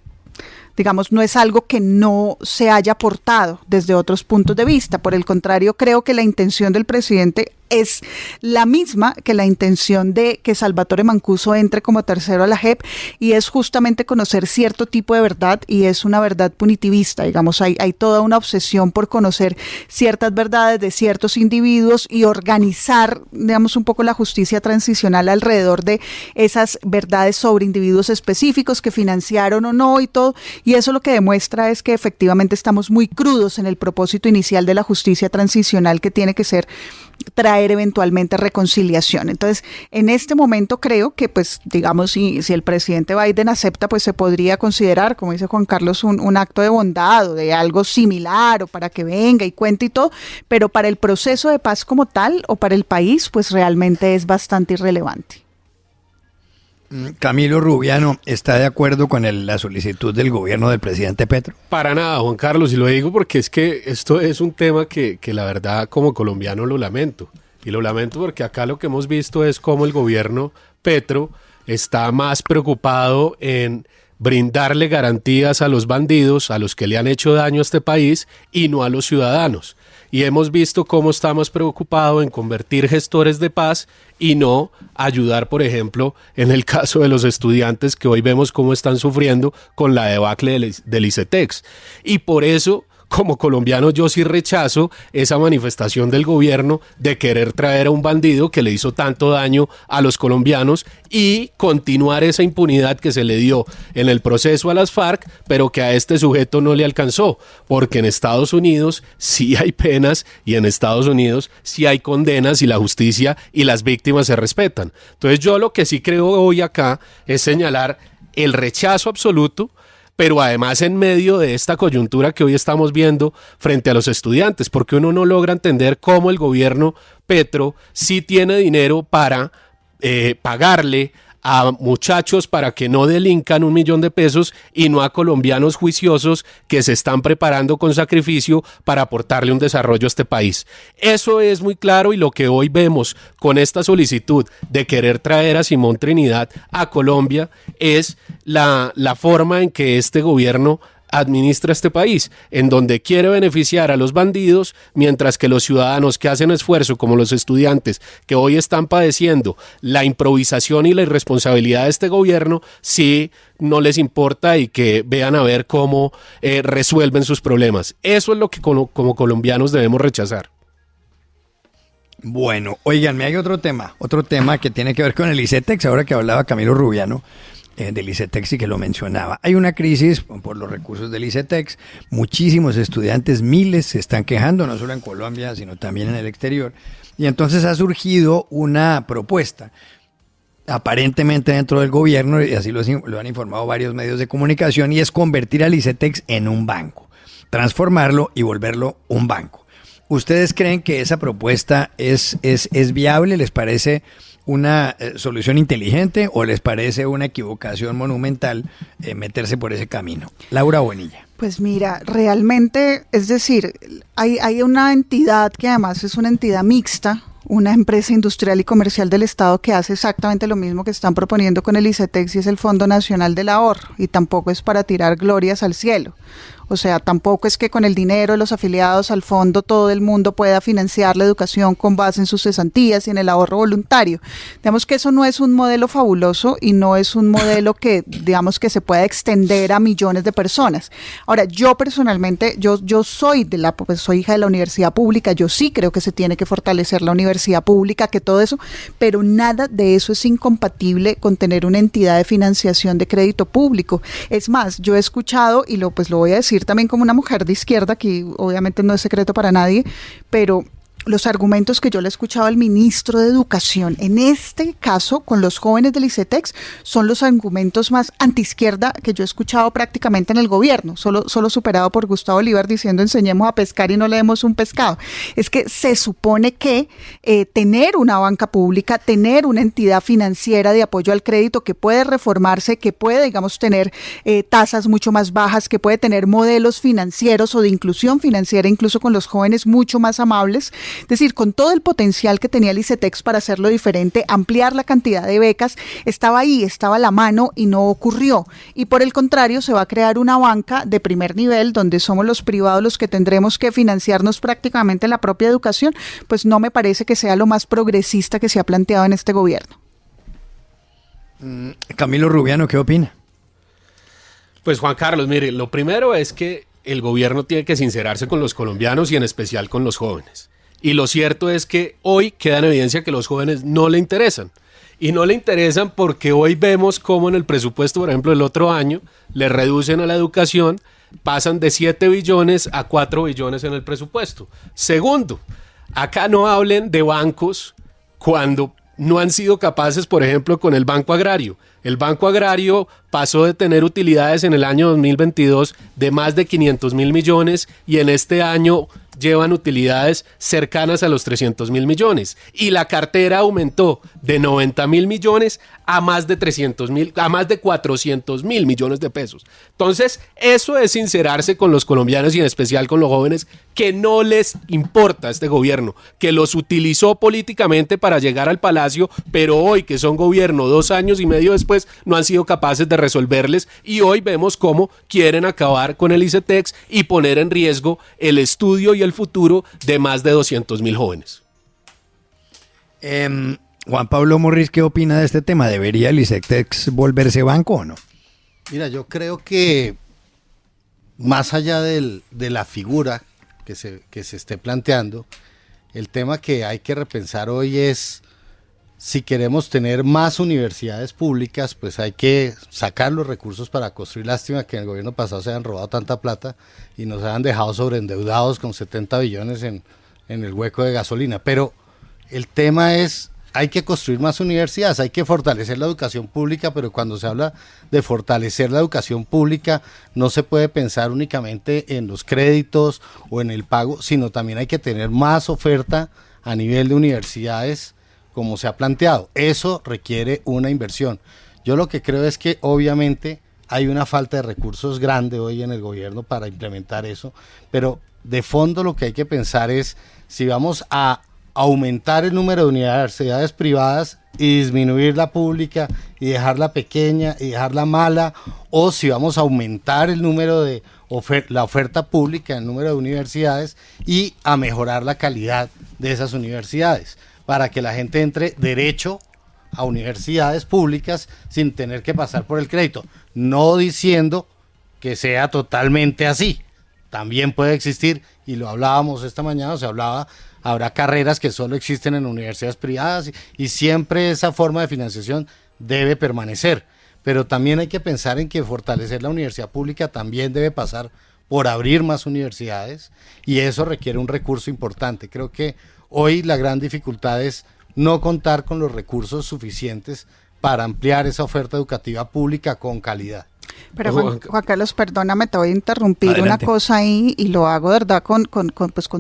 D: digamos, no es algo que no se haya aportado desde otros puntos de vista. Por el contrario, creo que la intención del presidente es la misma que la intención de que Salvatore Mancuso entre como tercero a la JEP, y es justamente conocer cierto tipo de verdad, y es una verdad punitivista, digamos, hay toda una obsesión por conocer ciertas verdades de ciertos individuos y organizar, digamos, un poco la justicia transicional alrededor de esas verdades sobre individuos específicos que financiaron o no y todo, y eso lo que demuestra es que efectivamente estamos muy crudos en el propósito inicial de la justicia transicional, que tiene que ser traer eventualmente reconciliación. Entonces, en este momento creo que, pues, digamos, si el presidente Biden acepta, pues se podría considerar, como dice Juan Carlos, un acto de bondad o de algo similar, o para que venga y cuente y todo, pero para el proceso de paz como tal, o para el país, pues realmente es bastante irrelevante.
C: Camilo Rubiano, ¿está de acuerdo con la solicitud del gobierno del presidente Petro?
G: Para nada, Juan Carlos, y lo digo porque es que esto es un tema que la verdad como colombiano lo lamento. Y lo lamento porque acá lo que hemos visto es cómo el gobierno Petro está más preocupado en brindarle garantías a los bandidos, a los que le han hecho daño a este país, y no a los ciudadanos. Y hemos visto cómo está más preocupado en convertir gestores de paz y no ayudar, por ejemplo, en el caso de los estudiantes que hoy vemos cómo están sufriendo con la debacle del ICETEX. Y por eso, como colombiano, yo sí rechazo esa manifestación del gobierno de querer traer a un bandido que le hizo tanto daño a los colombianos y continuar esa impunidad que se le dio en el proceso a las FARC, pero que a este sujeto no le alcanzó, porque en Estados Unidos sí hay penas y en Estados Unidos sí hay condenas y la justicia y las víctimas se respetan. Entonces yo lo que sí creo hoy acá es señalar el rechazo absoluto, pero además en medio de esta coyuntura que hoy estamos viendo frente a los estudiantes, porque uno no logra entender cómo el gobierno Petro sí tiene dinero para pagarle a muchachos para que no delincan 1 millón de pesos y no a colombianos juiciosos que se están preparando con sacrificio para aportarle un desarrollo a este país. Eso es muy claro, y lo que hoy vemos con esta solicitud de querer traer a Simón Trinidad a Colombia es la forma en que este gobierno administra este país, en donde quiere beneficiar a los bandidos, mientras que los ciudadanos que hacen esfuerzo, como los estudiantes que hoy están padeciendo la improvisación y la irresponsabilidad de este gobierno, sí no les importa, y que vean a ver cómo resuelven sus problemas. Eso es lo que como colombianos debemos rechazar.
C: Bueno, oiganme, hay otro tema que tiene que ver con el ICETEX, ahora que hablaba Camilo Rubiano del ICETEX y que lo mencionaba. Hay una crisis por los recursos del ICETEX, muchísimos estudiantes, miles se están quejando, no solo en Colombia, sino también en el exterior, y entonces ha surgido una propuesta, aparentemente dentro del gobierno, y así lo han informado varios medios de comunicación, y es convertir al ICETEX en un banco, transformarlo y volverlo un banco. ¿Ustedes creen que esa propuesta es viable? ¿Les parece una solución inteligente o les parece una equivocación monumental meterse por ese camino? Laura Bonilla.
D: Pues mira, realmente, es decir, hay una entidad que además es una entidad mixta, una empresa industrial y comercial del Estado que hace exactamente lo mismo que están proponiendo con el ICETEX, y es el Fondo Nacional del Ahorro, y tampoco es para tirar glorias al cielo. O sea, tampoco es que con el dinero de los afiliados al fondo todo el mundo pueda financiar la educación con base en sus cesantías y en el ahorro voluntario. Digamos que eso no es un modelo fabuloso y no es un modelo que, digamos, que se pueda extender a millones de personas. Ahora, yo personalmente, yo soy soy hija de la universidad pública, yo sí creo que se tiene que fortalecer la universidad pública, que todo eso, pero nada de eso es incompatible con tener una entidad de financiación de crédito público. Es más, yo he escuchado, y lo voy a decir también como una mujer de izquierda, que obviamente no es secreto para nadie, pero los argumentos que yo le he escuchado al ministro de Educación, en este caso con los jóvenes del ICETEX, son los argumentos más antiizquierda que yo he escuchado prácticamente en el gobierno, solo superado por Gustavo Bolívar diciendo enseñemos a pescar y no le demos un pescado. Es que se supone que tener una banca pública, tener una entidad financiera de apoyo al crédito que puede reformarse, que puede, digamos, tener tasas mucho más bajas, que puede tener modelos financieros o de inclusión financiera, incluso con los jóvenes mucho más amables, es decir, con todo el potencial que tenía el ICETEX para hacerlo diferente, ampliar la cantidad de becas, estaba ahí, estaba a la mano y no ocurrió. Y por el contrario, se va a crear una banca de primer nivel donde somos los privados los que tendremos que financiarnos prácticamente la propia educación, pues no me parece que sea lo más progresista que se ha planteado en este gobierno.
C: Camilo Rubiano, ¿qué opina?
G: Pues Juan Carlos, mire, lo primero es que el gobierno tiene que sincerarse con los colombianos y en especial con los jóvenes. Y lo cierto es que hoy queda en evidencia que los jóvenes no le interesan. Y no le interesan porque hoy vemos cómo en el presupuesto, por ejemplo, el otro año, le reducen a la educación, pasan de 7 billones a 4 billones en el presupuesto. Segundo, acá no hablen de bancos cuando no han sido capaces, por ejemplo, con el Banco Agrario. El Banco Agrario pasó de tener utilidades en el año 2022 de más de 500.000 millones y en este año llevan utilidades cercanas a los 300.000 millones. Y la cartera aumentó de 90.000 millones a más de 400.000 millones de pesos. Entonces, eso es sincerarse con los colombianos y en especial con los jóvenes que no les importa este gobierno, que los utilizó políticamente para llegar al palacio, pero hoy que son gobierno 2 años y medio después no han sido capaces de resolverles y hoy vemos cómo quieren acabar con el ICETEX y poner en riesgo el estudio y el futuro de más de 200.000 jóvenes.
C: Juan Pablo Morris, ¿qué opina de este tema? ¿Debería el ICETEX volverse banco o no?
F: Mira, yo creo que más allá de la figura que se esté planteando, el tema que hay que repensar hoy es si queremos tener más universidades públicas, pues hay que sacar los recursos para construir. Lástima que en el gobierno pasado se hayan robado tanta plata y nos hayan dejado sobreendeudados con 70 billones en el hueco de gasolina. Pero el tema es, hay que construir más universidades, hay que fortalecer la educación pública, pero cuando se habla de fortalecer la educación pública no se puede pensar únicamente en los créditos o en el pago, sino también hay que tener más oferta a nivel de universidades como se ha planteado. Eso requiere una inversión. Yo lo que creo es que obviamente hay una falta de recursos grande hoy en el gobierno para implementar eso, pero de fondo lo que hay que pensar es si vamos a aumentar el número de universidades privadas y disminuir la pública y dejarla pequeña y dejarla mala, o si vamos a aumentar el número de la oferta pública, el número de universidades y a mejorar la calidad de esas universidades, para que la gente entre derecho a universidades públicas sin tener que pasar por el crédito. No diciendo que sea totalmente así. También puede existir, y lo hablábamos esta mañana, habrá carreras que solo existen en universidades privadas y siempre esa forma de financiación debe permanecer. Pero también hay que pensar en que fortalecer la universidad pública también debe pasar por abrir más universidades y eso requiere un recurso importante. Creo que hoy la gran dificultad es no contar con los recursos suficientes para ampliar esa oferta educativa pública con calidad.
D: Pero Juan Carlos, perdóname, te voy a interrumpir. Adelante. Una cosa ahí, y lo hago de verdad con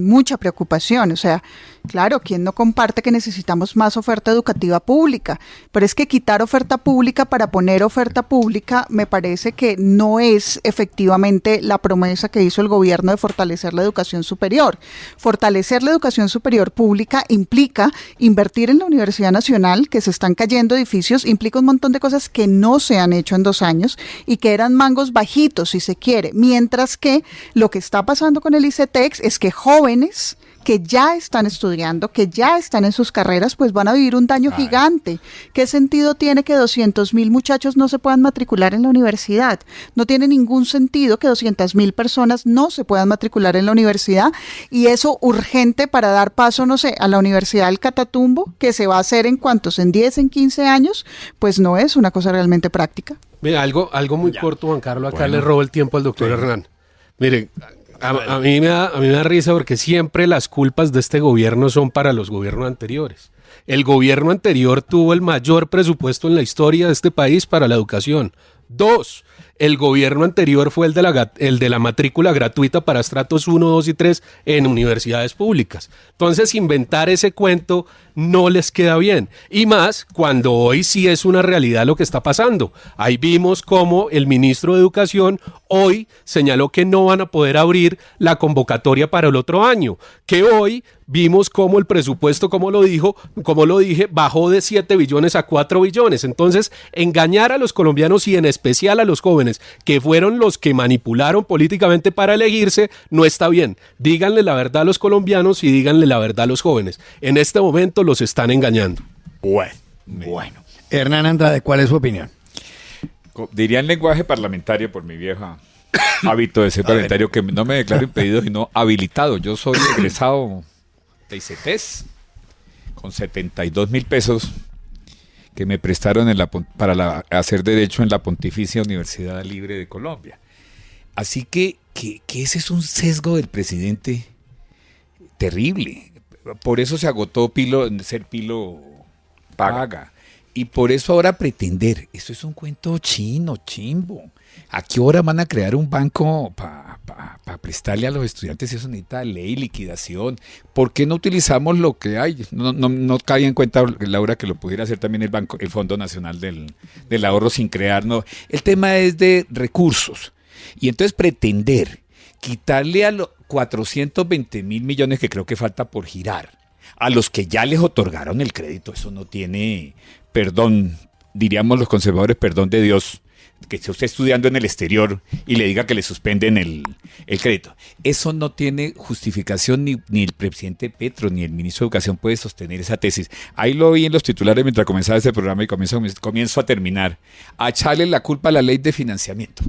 D: mucha preocupación. O sea, claro, ¿quién no comparte que necesitamos más oferta educativa pública? Pero es que quitar oferta pública para poner oferta pública me parece que no es efectivamente la promesa que hizo el gobierno de fortalecer la educación superior. Fortalecer la educación superior pública implica invertir en la Universidad Nacional, que se están cayendo edificios, implica un montón de cosas que no se han hecho en 2 años y que eran mangos bajitos, si se quiere, mientras que lo que está pasando con el ICETEX es que jóvenes que ya están estudiando, que ya están en sus carreras, pues van a vivir un daño gigante. ¿Qué sentido tiene que 200.000 muchachos no se puedan matricular en la universidad? No tiene ningún sentido que 200.000 personas no se puedan matricular en la universidad, y eso urgente para dar paso, no sé, a la Universidad del Catatumbo, que se va a hacer en ¿cuántos? ¿En 10, en 15 años? Pues no es una cosa realmente práctica.
G: Mira, algo muy corto, Juan Carlos, acá le robo el tiempo al doctor Hernán. Mire, A mí me da risa porque siempre las culpas de este gobierno son para los gobiernos anteriores. El gobierno anterior tuvo el mayor presupuesto en la historia de este país para la educación. 2, el gobierno anterior fue el de la matrícula gratuita para estratos 1, 2 y 3 en universidades públicas. Entonces, inventar ese cuento no les queda bien. Y más cuando hoy sí es una realidad lo que está pasando. Ahí vimos cómo el ministro de Educación hoy señaló que no van a poder abrir la convocatoria para el otro año. Que hoy vimos cómo el presupuesto, como lo dije, bajó de 7 billones a 4 billones. Entonces, engañar a los colombianos y en especial a los jóvenes, que fueron los que manipularon políticamente para elegirse, no está bien. Díganle la verdad a los colombianos y díganle la verdad a los jóvenes. En este momento los están engañando.
C: Bueno. Hernán Andrade, ¿cuál es su opinión?
E: Diría en lenguaje parlamentario por mi vieja hábito de ser parlamentario que no me declaro impedido, sino habilitado. Yo soy egresado de ICETES con 72.000 pesos que me prestaron para hacer derecho en la Pontificia Universidad Libre de Colombia. Así que ese es un sesgo del presidente terrible. Por eso se agotó ser Pilo paga. Y por eso ahora pretender, eso es un cuento chimbo. ¿A qué hora van a crear un banco para prestarle a los estudiantes? Eso necesita ley, liquidación. ¿Por qué no utilizamos lo que hay? No caía en cuenta, Laura, que lo pudiera hacer también el Fondo Nacional del Ahorro sin crear. No. El tema es de recursos. Y entonces pretender quitarle a los 420.000 millones que creo que falta por girar, a los que ya les otorgaron el crédito, eso no tiene perdón, diríamos los conservadores, perdón de Dios, que esté usted estudiando en el exterior y le diga que le suspenden el crédito. Eso no tiene justificación, ni el presidente Petro, ni el ministro de Educación puede sostener esa tesis. Ahí lo vi en los titulares mientras comenzaba este programa y comienzo a terminar. A echarle la culpa a la ley de financiamiento.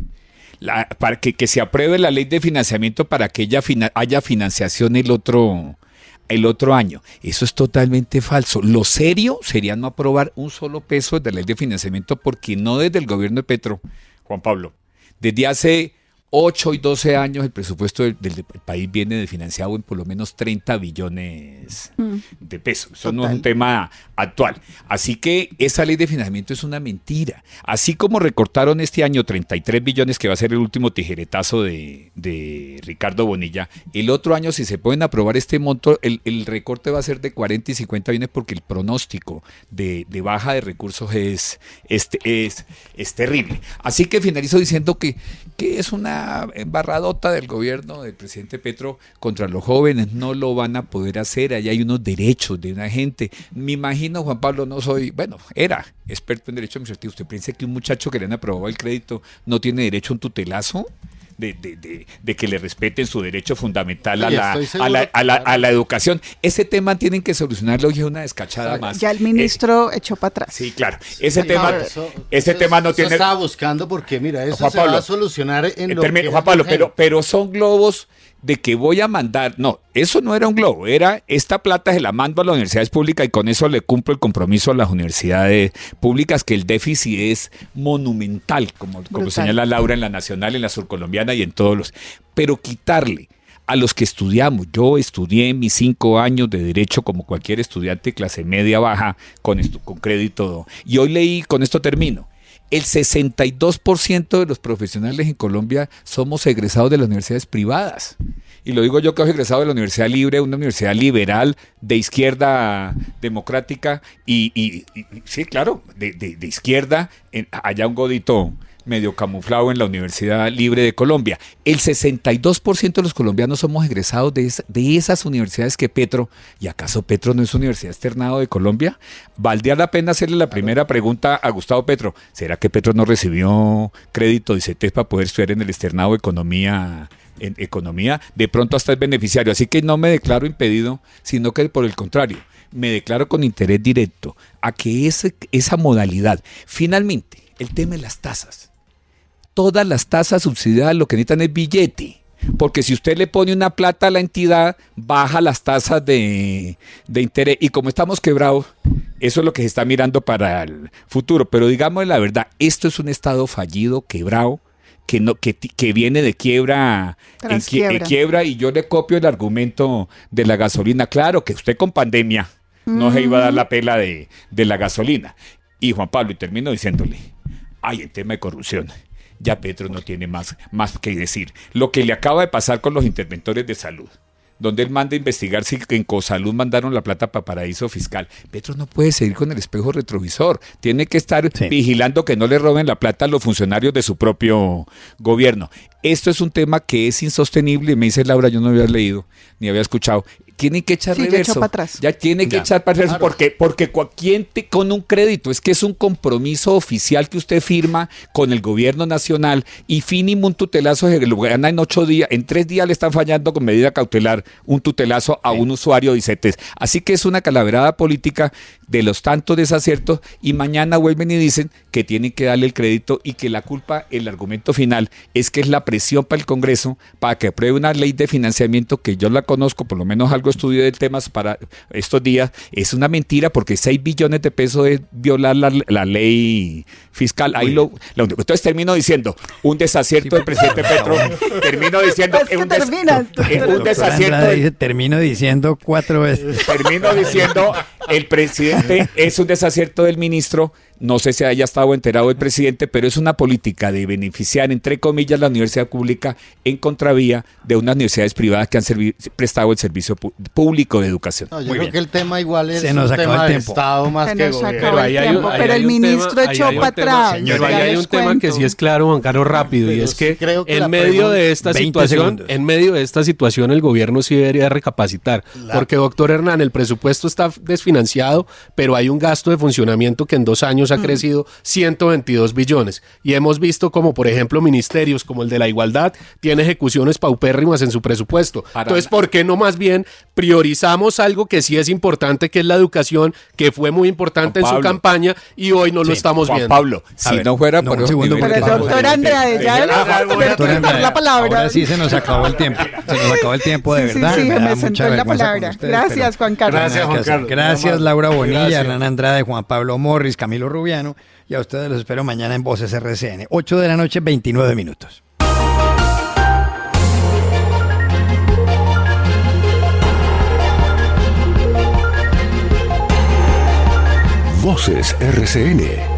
E: Para que se apruebe la ley de financiamiento para que haya financiación el otro año. Eso es totalmente falso. Lo serio sería no aprobar un solo peso de la ley de financiamiento, porque no desde el gobierno de Petro, Juan Pablo, desde hace 8 y 12 años el presupuesto del país viene financiado en por lo menos 30 billones de pesos. Eso no es un tema actual. Así que esa ley de financiamiento es una mentira. Así como recortaron este año 33 billones, que va a ser el último tijeretazo de Ricardo Bonilla, el otro año, si se pueden aprobar este monto, el recorte va a ser de 40 y 50 billones, porque el pronóstico de baja de recursos es terrible. Así que finalizo diciendo que es una embarradota del gobierno del presidente Petro contra los jóvenes. No lo van a poder hacer. Allá hay unos derechos de una gente. Me imagino, Juan Pablo, era experto en derecho administrativo. ¿Usted piensa que un muchacho que le han aprobado el crédito no tiene derecho a un tutelazo? De que le respeten su derecho fundamental a la educación. Ese tema tienen que solucionarlo, y es una descachada más.
D: Ya el ministro echó para atrás.
E: Sí, claro. Ese tema no tiene...
F: estaba buscando, porque mira, eso
E: Juan
F: se
E: Pablo,
F: va a solucionar en lo que...
E: Juan Pablo, pero son globos de que voy a mandar. No, eso no era un globo, era esta plata se la mando a las universidades públicas y con eso le cumplo el compromiso a las universidades públicas, que el déficit es monumental, como señala Laura, en la nacional, en la surcolombiana y en todos los... Pero quitarle a los que estudiamos, yo estudié mis 5 años de derecho como cualquier estudiante clase media baja con crédito, y hoy leí, con esto termino, el 62% de los profesionales en Colombia somos egresados de las universidades privadas. Y lo digo yo, que soy egresado de la Universidad Libre, una universidad liberal, de izquierda democrática, y sí, claro, de izquierda, allá un godito medio camuflado en la Universidad Libre de Colombia. El 62% de los colombianos somos egresados de esas universidades que Petro, ¿y acaso Petro no es Universidad Externado de Colombia? Valdría la pena hacerle la primera pregunta a Gustavo Petro. ¿Será que Petro no recibió crédito de ICETES para poder estudiar en el Externado de Economía? En economía, de pronto hasta es beneficiario. Así que no me declaro impedido, sino que por el contrario, me declaro con interés directo a que esa modalidad, finalmente, el tema de las tasas. Todas las tasas subsidiadas lo que necesitan es billete, porque si usted le pone una plata a la entidad, baja las tasas de interés, y como estamos quebrados, eso es lo que se está mirando para el futuro. Pero digamos la verdad, esto es un estado fallido, quebrado, que viene de quiebra
D: Tras
E: quiebra, y yo le copio el argumento de la gasolina. Claro que usted con pandemia no se iba a dar la pela de la gasolina. Y Juan Pablo, y termino diciéndole, ay, en tema de corrupción, ya Petro no tiene más que decir. Lo que le acaba de pasar con los interventores de salud, donde él manda a investigar si en Cosalud mandaron la plata para paraíso fiscal. Petro no puede seguir con el espejo retrovisor. Tiene que estar vigilando que no le roben la plata a los funcionarios de su propio gobierno. Esto es un tema que es insostenible. Me dice Laura, yo no había leído ni había escuchado. Tienen que echar reverso. Ya tienen que echar para atrás, porque con un crédito, es que es un compromiso oficial que usted firma con el gobierno nacional, y mínimo un tutelazo se lo gana en 8 días, en 3 días le están fallando con medida cautelar un tutelazo a un usuario de ICETEX. Así que es una calaverada política de los tantos desaciertos, y mañana vuelven y dicen que tienen que darle el crédito y que la culpa, el argumento final, es que es la presión para el Congreso para que apruebe una ley de financiamiento que yo la conozco, por lo menos algo estudio del tema para estos días. Es una mentira, porque 6 billones de pesos es violar la ley fiscal. Ahí entonces termino diciendo un desacierto del presidente Petro. Termino diciendo un desacierto.
C: Termino diciendo 4 veces.
E: Termino diciendo el presidente es un desacierto del ministro. No sé si haya estado enterado el presidente, pero es una política de beneficiar, entre comillas, la universidad pública en contravía de unas universidades privadas que han prestado el servicio público de educación.
F: No, yo creo que el tema igual es
C: un tema
F: de Estado más que gobierno.
D: Pero el ministro echó para atrás.
G: Pero ahí hay un tema que sí es claro, Juan Carlos, rápido, y es que en medio de esta situación, el gobierno sí debería recapacitar. Porque, doctor Hernán, el presupuesto está desfinanciado, pero hay un gasto de funcionamiento que en 2 años ha crecido 122 billones. Y hemos visto como, por ejemplo, ministerios como el de la igualdad tiene ejecuciones paupérrimas en su presupuesto. Entonces, ¿por qué no más bien priorizamos algo que sí es importante, que es la educación, que fue muy importante en su campaña, y hoy no lo estamos viendo?
E: Pablo, si no fuera por
D: el doctor Andrade, ya la palabra.
C: Ahora sí se nos acabó el tiempo. Se nos acabó el tiempo, de verdad.
D: Sí, me sentó en la palabra. Gracias, Juan Carlos.
F: Gracias, Juan Carlos.
C: Gracias, Laura Bonilla, Hernán Andrade, Juan Pablo Morris, Camilo Rubiano, y a ustedes los espero mañana en Voces RCN, 8 de la noche, 29 minutos.
A: Voces RCN.